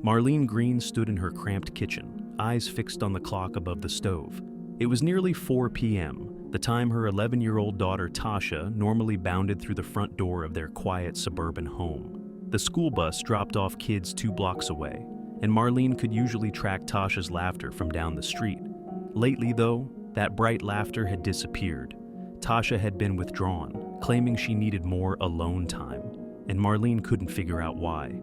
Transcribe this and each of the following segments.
Marlene Green stood in her cramped kitchen, eyes fixed on the clock above the stove. It was nearly 4 p.m., the time her 11-year-old daughter Tasha normally bounded through the front door of their quiet suburban home. The school bus dropped off kids 2 blocks away, and Marlene could usually track Tasha's laughter from down the street. Lately, though, that bright laughter had disappeared. Tasha had been withdrawn, claiming she needed more alone time, and Marlene couldn't figure out why.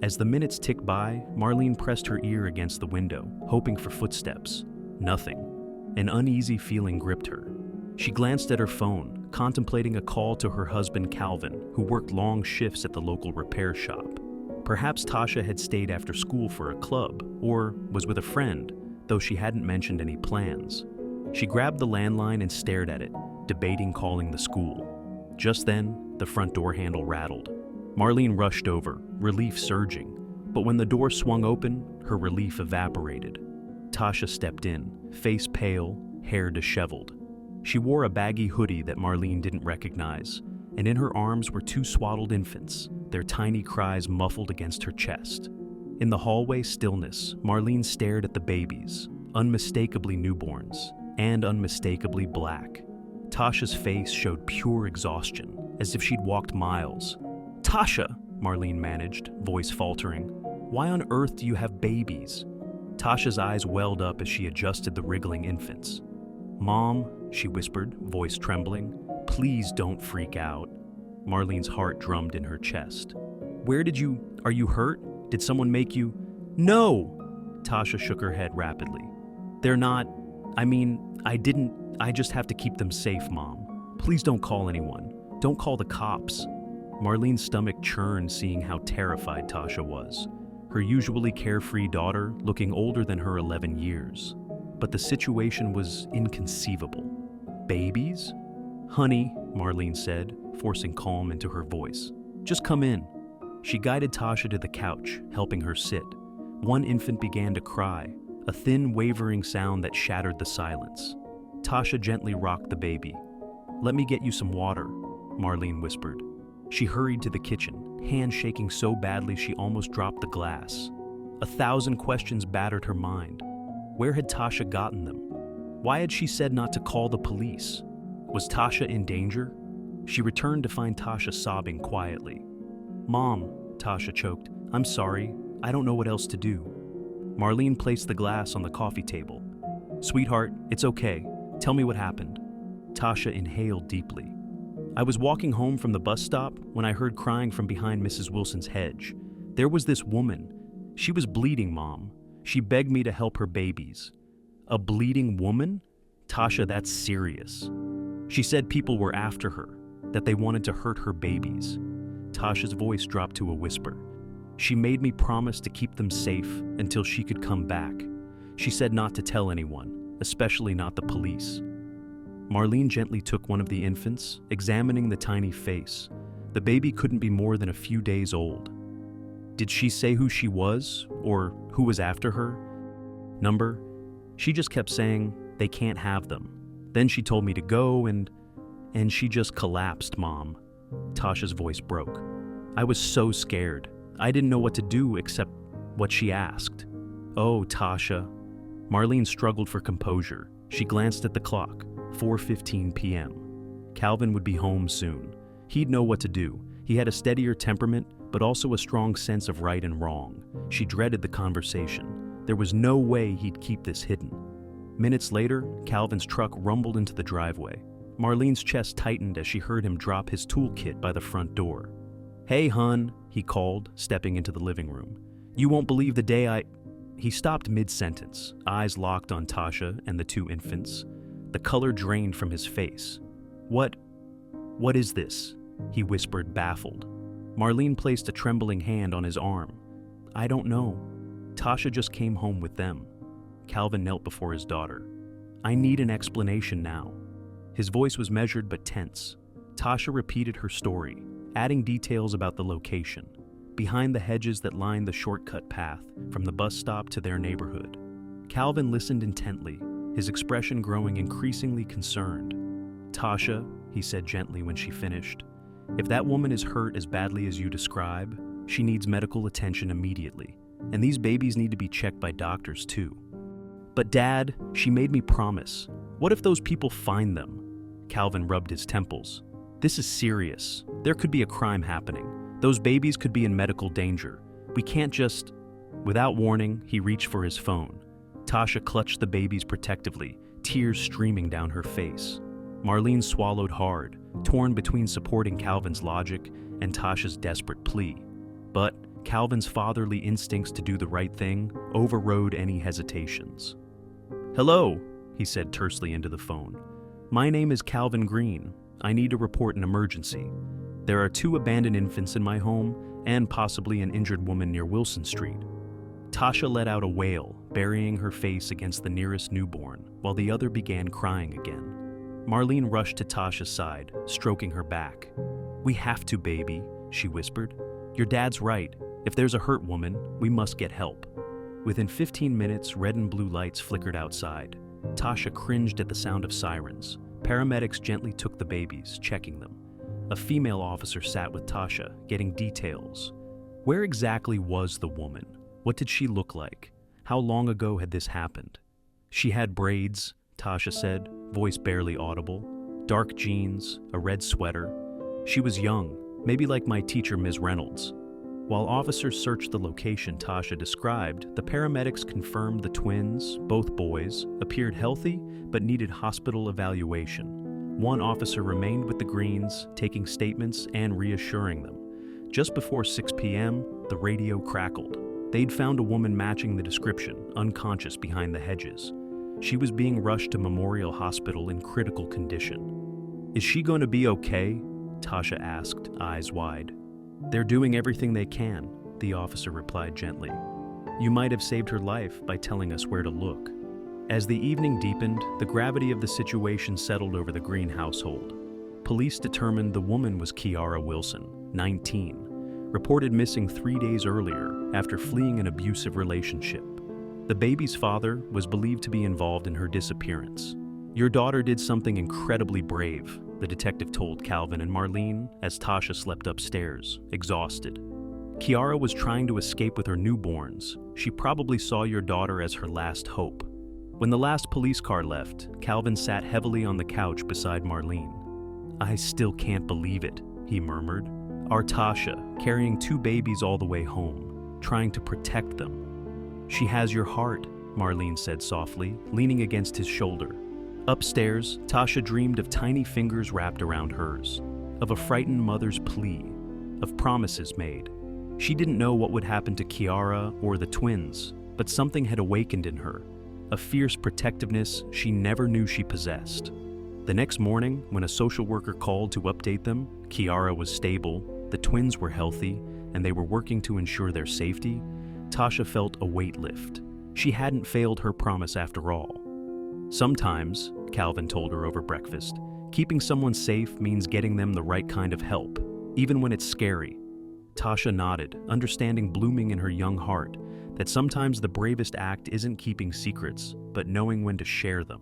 As the minutes ticked by, Marlene pressed her ear against the window, hoping for footsteps. Nothing. An uneasy feeling gripped her. She glanced at her phone, contemplating a call to her husband Calvin, who worked long shifts at the local repair shop. Perhaps Tasha had stayed after school for a club, or was with a friend, though she hadn't mentioned any plans. She grabbed the landline and stared at it, debating calling the school. Just then, the front door handle rattled. Marlene rushed over, relief surging, but when the door swung open, her relief evaporated. Tasha stepped in, face pale, hair disheveled. She wore a baggy hoodie that Marlene didn't recognize, and in her arms were 2 swaddled infants, their tiny cries muffled against her chest. In the hallway stillness, Marlene stared at the babies, unmistakably newborns, and unmistakably black. Tasha's face showed pure exhaustion, as if she'd walked miles. "Tasha," Marlene managed, voice faltering, "why on earth do you have babies?" Tasha's eyes welled up as she adjusted the wriggling infants. "Mom," she whispered, voice trembling, "please don't freak out." Marlene's heart drummed in her chest. Are you hurt? Did someone make you?" "No!" Tasha shook her head rapidly. "They're not, I just have to keep them safe, Mom. Please don't call anyone. Don't call the cops." Marlene's stomach churned seeing how terrified Tasha was. Her usually carefree daughter looking older than her 11 years. But the situation was inconceivable. "Babies?" "Honey," Marlene said, forcing calm into her voice. "Just come in." She guided Tasha to the couch, helping her sit. One infant began to cry, a thin, wavering sound that shattered the silence. Tasha gently rocked the baby. "Let me get you some water," Marlene whispered. She hurried to the kitchen, hand shaking so badly she almost dropped the glass. 1,000 questions battered her mind. Where had Tasha gotten them? Why had she said not to call the police? Was Tasha in danger? She returned to find Tasha sobbing quietly. "Mom," Tasha choked, "I'm sorry. I don't know what else to do." Marlene placed the glass on the coffee table. "Sweetheart, it's okay. Tell me what happened." Tasha inhaled deeply. "I was walking home from the bus stop when I heard crying from behind Mrs. Wilson's hedge. There was this woman. She was bleeding, Mom. She begged me to help her babies." "A bleeding woman?" "Tasha, that's serious." "She said people were after her, that they wanted to hurt her babies." Tasha's voice dropped to a whisper. "She made me promise to keep them safe until she could come back. She said not to tell anyone, especially not the police." Marlene gently took one of the infants, examining the tiny face. The baby couldn't be more than a few days old. "Did she say who she was, or who was after her? Number?" "She just kept saying, 'They can't have them.' Then she told me to go and she just collapsed, Mom." Tasha's voice broke. "I was so scared. I didn't know what to do except what she asked." "Oh, Tasha." Marlene struggled for composure. She glanced at the clock. 4:15 p.m. Calvin would be home soon. He'd know what to do. He had a steadier temperament, but also a strong sense of right and wrong. She dreaded the conversation. There was no way he'd keep this hidden. Minutes later, Calvin's truck rumbled into the driveway. Marlene's chest tightened as she heard him drop his toolkit by the front door. "Hey, hun," he called, stepping into the living room. "You won't believe the day I—" He stopped mid-sentence, eyes locked on Tasha and the 2 infants. The color drained from his face. What is this?" he whispered, baffled. Marlene placed a trembling hand on his arm. "I don't know. Tasha just came home with them." Calvin knelt before his daughter. "I need an explanation now." His voice was measured but tense. Tasha repeated her story, adding details about the location, behind the hedges that lined the shortcut path from the bus stop to their neighborhood. Calvin listened intently, his expression growing increasingly concerned. "Tasha," he said gently when she finished, "if that woman is hurt as badly as you describe, she needs medical attention immediately. and these babies need to be checked by doctors too. But Dad, she made me promise. What if those people find them? Calvin rubbed his temples. This is serious. There could be a crime happening. Those babies could be in medical danger. We can't just... Without warning, he reached for his phone. Tasha clutched the babies protectively, tears streaming down her face. Marlene swallowed hard, torn between supporting Calvin's logic and Tasha's desperate plea. But Calvin's fatherly instincts to do the right thing overrode any hesitations. "Hello," he said tersely into the phone. "My name is Calvin Green. I need to report an emergency. There are 2 abandoned infants in my home and possibly an injured woman near Wilson Street." Tasha let out a wail, burying her face against the nearest newborn, while the other began crying again. Marlene rushed to Tasha's side, stroking her back. "We have to, baby," she whispered. "Your dad's right. If there's a hurt woman, we must get help." Within 15 minutes, red and blue lights flickered outside. Tasha cringed at the sound of sirens. Paramedics gently took the babies, checking them. A female officer sat with Tasha, getting details. Where exactly was the woman? What did she look like? How long ago had this happened? "She had braids," Tasha said, voice barely audible. "Dark jeans, a red sweater. She was young, maybe like my teacher, Ms. Reynolds." While officers searched the location Tasha described, the paramedics confirmed the twins, both boys, appeared healthy but needed hospital evaluation. One officer remained with the Greens, taking statements and reassuring them. Just before 6 p.m., the radio crackled. They'd found a woman matching the description, unconscious behind the hedges. She was being rushed to Memorial Hospital in critical condition. "Is she going to be okay?" Tasha asked, eyes wide. "They're doing everything they can," the officer replied gently. "You might have saved her life by telling us where to look." As the evening deepened, the gravity of the situation settled over the Green household. Police determined the woman was Kiara Wilson, 19, reported missing 3 days earlier after fleeing an abusive relationship. The baby's father was believed to be involved in her disappearance. "Your daughter did something incredibly brave," the detective told Calvin and Marlene as Tasha slept upstairs, exhausted. "Kiara was trying to escape with her newborns. She probably saw your daughter as her last hope." When the last police car left, Calvin sat heavily on the couch beside Marlene. "I still can't believe it," he murmured. "Our Tasha, carrying 2 babies all the way home, trying to protect them." "She has your heart," Marlene said softly, leaning against his shoulder. Upstairs, Tasha dreamed of tiny fingers wrapped around hers, of a frightened mother's plea, of promises made. She didn't know what would happen to Kiara or the twins, but something had awakened in her, a fierce protectiveness she never knew she possessed. The next morning, when a social worker called to update them, Kiara was stable, the twins were healthy, and they were working to ensure their safety, Tasha felt a weight lift. She hadn't failed her promise after all. "Sometimes," Calvin told her over breakfast, "keeping someone safe means getting them the right kind of help, even when it's scary." Tasha nodded, understanding blooming in her young heart that sometimes the bravest act isn't keeping secrets, but knowing when to share them.